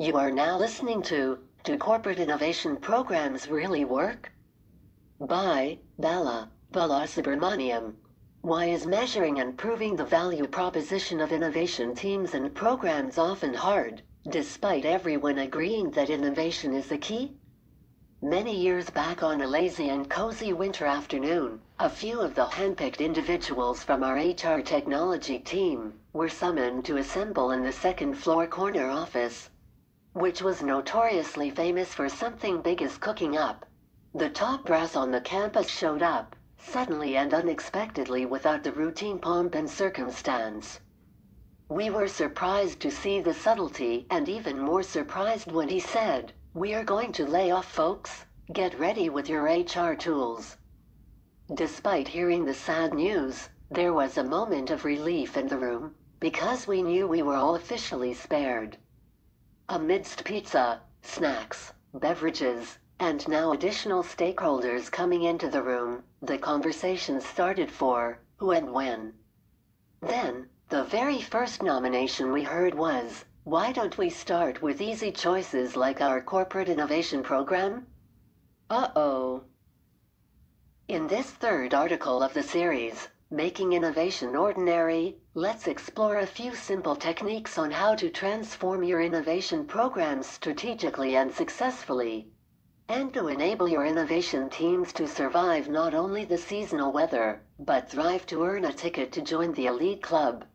You are now listening to Do Corporate Innovation Programs Really Work? By Bala Subramaniam. Why is measuring and proving the value proposition of innovation teams and programs often hard, despite everyone agreeing that innovation is the key? Many years back on a lazy and cozy winter afternoon, a few of the handpicked individuals from our HR technology team were summoned to assemble in the second-floor corner office, which was notoriously famous for something big as cooking up. The top brass on the campus showed up, suddenly and unexpectedly without the routine pomp and circumstance. We were surprised to see the subtlety and even more surprised when he said, "We are going to lay off, folks. Get ready with your HR tools." Despite hearing the sad news, there was a moment of relief in the room, because we knew we were all officially spared. Amidst pizza, snacks, beverages, and now additional stakeholders coming into the room, the conversation started for who and when. Then, the very first nomination we heard was, "Why don't we start with easy choices like our corporate innovation program?" Uh-oh. In this third article of the series, Making Innovation Ordinary, let's explore a few simple techniques on how to transform your innovation programs strategically and successfully, and to enable your innovation teams to survive not only the seasonal weather, but thrive to earn a ticket to join the elite club.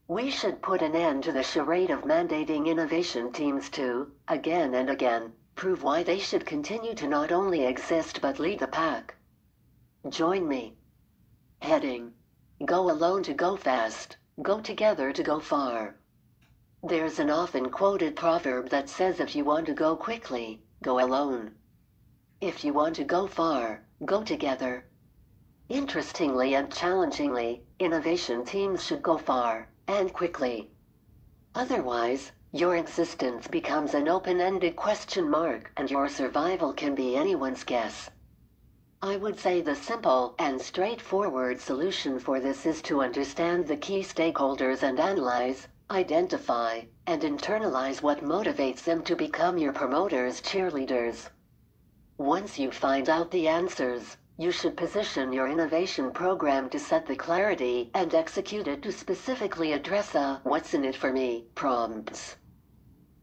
We should put an end to the charade of mandating innovation teams to, again and again, prove why they should continue to not only exist but lead the pack. Join me. Heading: Go alone to go fast, go together to go far. There's an often quoted proverb that says if you want to go quickly, go alone. If you want to go far, go together. Interestingly and challengingly, innovation teams should go far, and quickly. Otherwise, your existence becomes an open-ended question mark and your survival can be anyone's guess. I would say the simple and straightforward solution for this is to understand the key stakeholders and analyze, identify, and internalize what motivates them to become your promoters' cheerleaders. Once you find out the answers, you should position your innovation program to set the clarity and execute it to specifically address a "what's in it for me" prompts.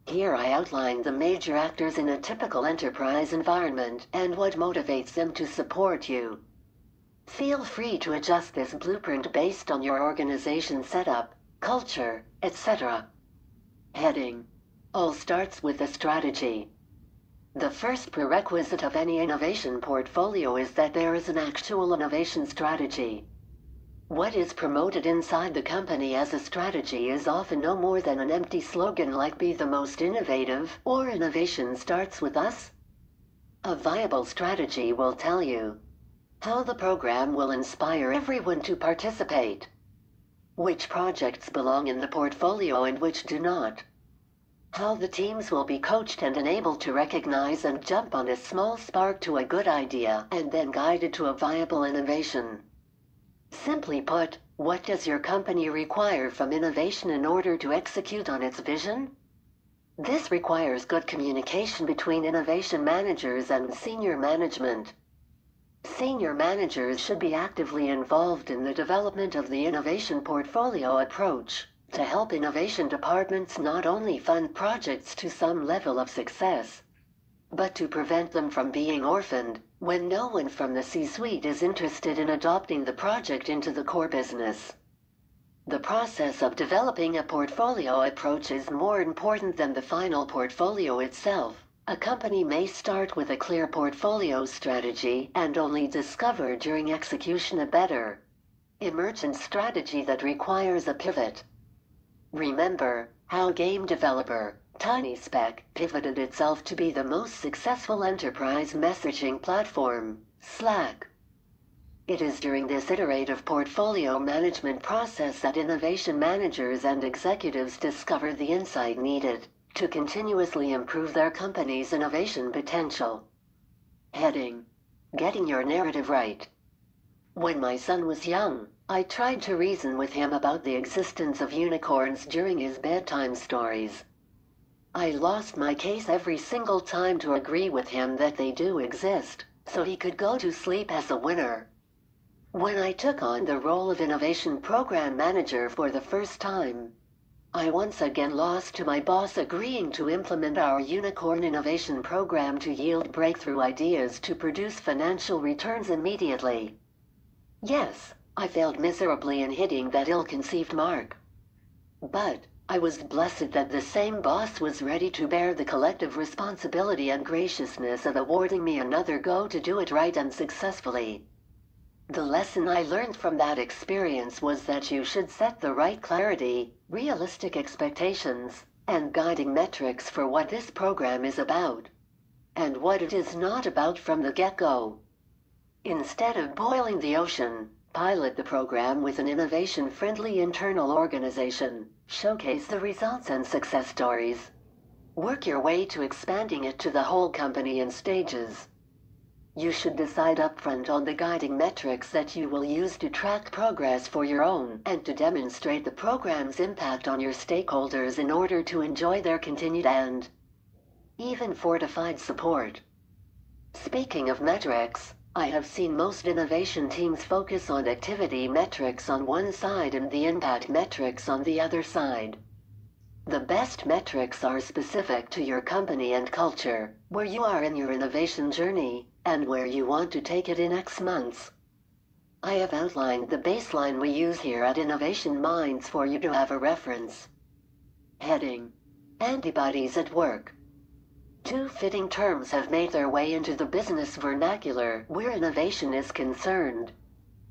Here I outline the major actors in a typical enterprise environment and what motivates them to support you. Feel free to adjust this blueprint based on your organization setup, culture, etc. Heading: All starts with a strategy. The first prerequisite of any innovation portfolio is that there is an actual innovation strategy. What is promoted inside the company as a strategy is often no more than an empty slogan like "Be the most innovative" or "Innovation starts with us." A viable strategy will tell you how the program will inspire everyone to participate, which projects belong in the portfolio and which do not, how the teams will be coached and enabled to recognize and jump on a small spark to a good idea and then guided to a viable innovation. Simply put, what does your company require from innovation in order to execute on its vision? This requires good communication between innovation managers and senior management. Senior managers should be actively involved in the development of the innovation portfolio approach to help innovation departments not only fund projects to some level of success, but to prevent them from being orphaned when no one from the C-suite is interested in adopting the project into the core business. The process of developing a portfolio approach is more important than the final portfolio itself. A company may start with a clear portfolio strategy and only discover during execution a better, emergent strategy that requires a pivot. Remember how game developer TinySpec pivoted itself to be the most successful enterprise messaging platform, Slack. It is during this iterative portfolio management process that innovation managers and executives discover the insight needed to continuously improve their company's innovation potential. Heading: Getting your narrative right. When my son was young, I tried to reason with him about the existence of unicorns during his bedtime stories. I lost my case every single time to agree with him that they do exist, so he could go to sleep as a winner. When I took on the role of Innovation Program Manager for the first time, I once again lost to my boss agreeing to implement our Unicorn Innovation Program to yield breakthrough ideas to produce financial returns immediately. Yes, I failed miserably in hitting that ill-conceived mark. But I was blessed that the same boss was ready to bear the collective responsibility and graciousness of awarding me another go to do it right and successfully. The lesson I learned from that experience was that you should set the right clarity, realistic expectations, and guiding metrics for what this program is about, and what it is not about from the get-go. Instead of boiling the ocean, pilot the program with an innovation-friendly internal organization, showcase the results and success stories. Work your way to expanding it to the whole company in stages. You should decide upfront on the guiding metrics that you will use to track progress for your own and to demonstrate the program's impact on your stakeholders in order to enjoy their continued and even fortified support. Speaking of metrics, I have seen most innovation teams focus on activity metrics on one side and the impact metrics on the other side. The best metrics are specific to your company and culture, where you are in your innovation journey, and where you want to take it in X months. I have outlined the baseline we use here at Innovation Minds for you to have a reference. Heading: Antibodies at Work. Two fitting terms have made their way into the business vernacular where innovation is concerned: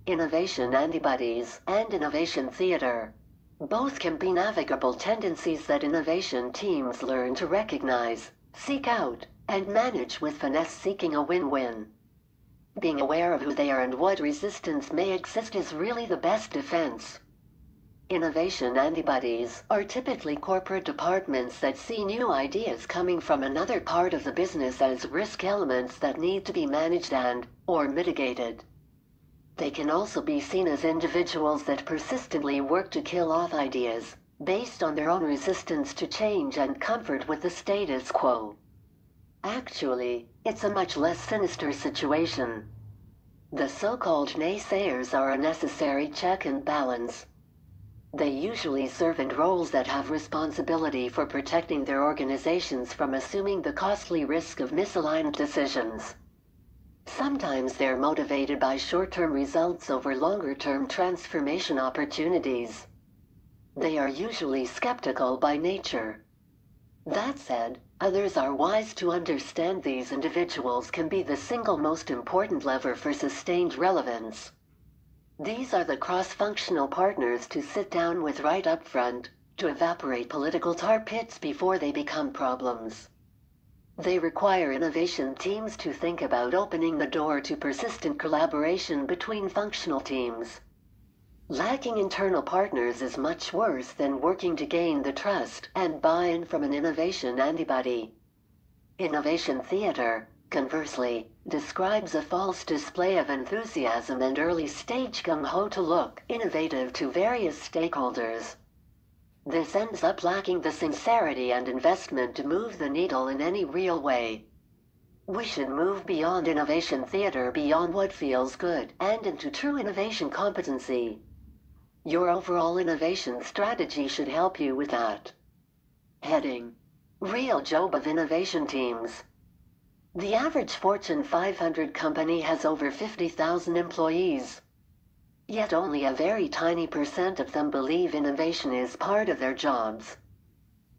innovation antibodies and innovation theater. Both can be navigable tendencies that innovation teams learn to recognize, seek out, and manage with finesse, seeking a win-win. Being aware of who they are and what resistance may exist is really the best defense. Innovation antibodies are typically corporate departments that see new ideas coming from another part of the business as risk elements that need to be managed and/or mitigated. They can also be seen as individuals that persistently work to kill off ideas, based on their own resistance to change and comfort with the status quo. Actually, it's a much less sinister situation. The so-called naysayers are a necessary check and balance. They usually serve in roles that have responsibility for protecting their organizations from assuming the costly risk of misaligned decisions. Sometimes they're motivated by short-term results over longer-term transformation opportunities. They are usually skeptical by nature. That said, others are wise to understand these individuals can be the single most important lever for sustained relevance. These are the cross-functional partners to sit down with right up front, to evaporate political tar pits before they become problems. They require innovation teams to think about opening the door to persistent collaboration between functional teams. Lacking internal partners is much worse than working to gain the trust and buy-in from an innovation antibody. Innovation theater, conversely, describes a false display of enthusiasm and early-stage gung-ho to look innovative to various stakeholders. This ends up lacking the sincerity and investment to move the needle in any real way. We should move beyond innovation theater, beyond what feels good, and into true innovation competency. Your overall innovation strategy should help you with that. Heading: Real job of innovation teams. The average Fortune 500 company has over 50,000 employees. Yet only a very tiny percent of them believe innovation is part of their jobs.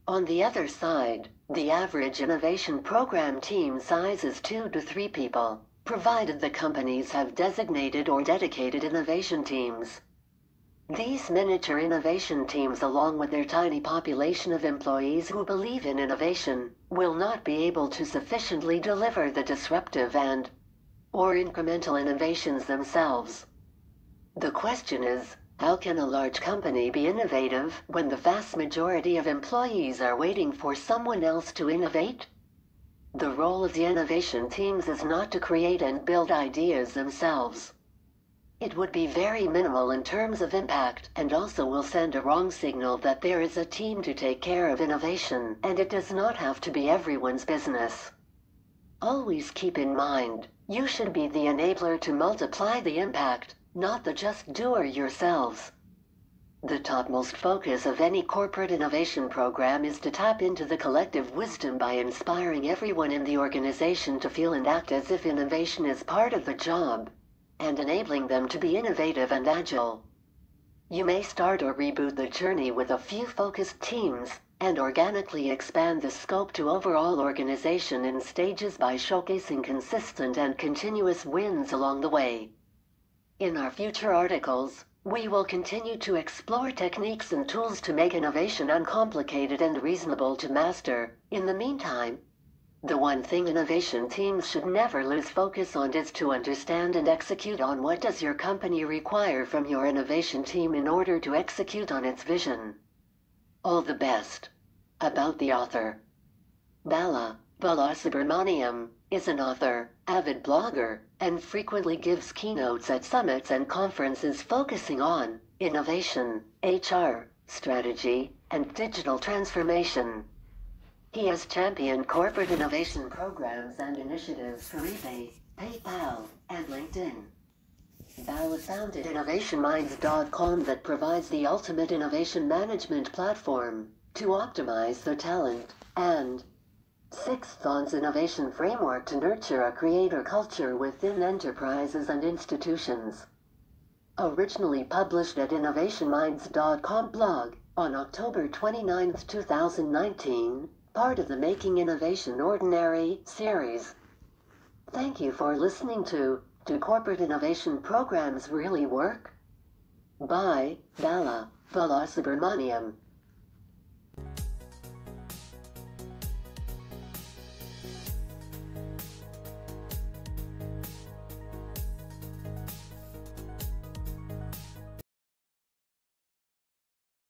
On the other side, the average innovation program team size is 2 to 3 people, provided the companies have designated or dedicated innovation teams. These miniature innovation teams, along with their tiny population of employees who believe in innovation, will not be able to sufficiently deliver the disruptive and/or incremental innovations themselves. The question is, how can a large company be innovative when the vast majority of employees are waiting for someone else to innovate? The role of the innovation teams is not to create and build ideas themselves. It would be very minimal in terms of impact and also will send a wrong signal that there is a team to take care of innovation and it does not have to be everyone's business. Always keep in mind, you should be the enabler to multiply the impact, not the just doer yourselves. The topmost focus of any corporate innovation program is to tap into the collective wisdom by inspiring everyone in the organization to feel and act as if innovation is part of the job, and enabling them to be innovative and agile. You may start or reboot the journey with a few focused teams, and organically expand the scope to overall organization in stages by showcasing consistent and continuous wins along the way. In our future articles, we will continue to explore techniques and tools to make innovation uncomplicated and reasonable to master. In the meantime, the one thing innovation teams should never lose focus on is to understand and execute on what does your company require from your innovation team in order to execute on its vision. All the best. About the author. Bala Balasubramaniam is an author, avid blogger, and frequently gives keynotes at summits and conferences focusing on innovation, HR, strategy, and digital transformation. He has championed corporate innovation programs and initiatives for eBay, PayPal, and LinkedIn. Bala founded InnovationMinds.com that provides the ultimate innovation management platform to optimize the talent, and Sixth Thoughts Innovation Framework to nurture a creator culture within enterprises and institutions. Originally published at InnovationMinds.com blog on October 29, 2019, part of the Making Innovation Ordinary series. Thank you for listening to Do Corporate Innovation Programs Really Work? By Bala Balasubramaniam.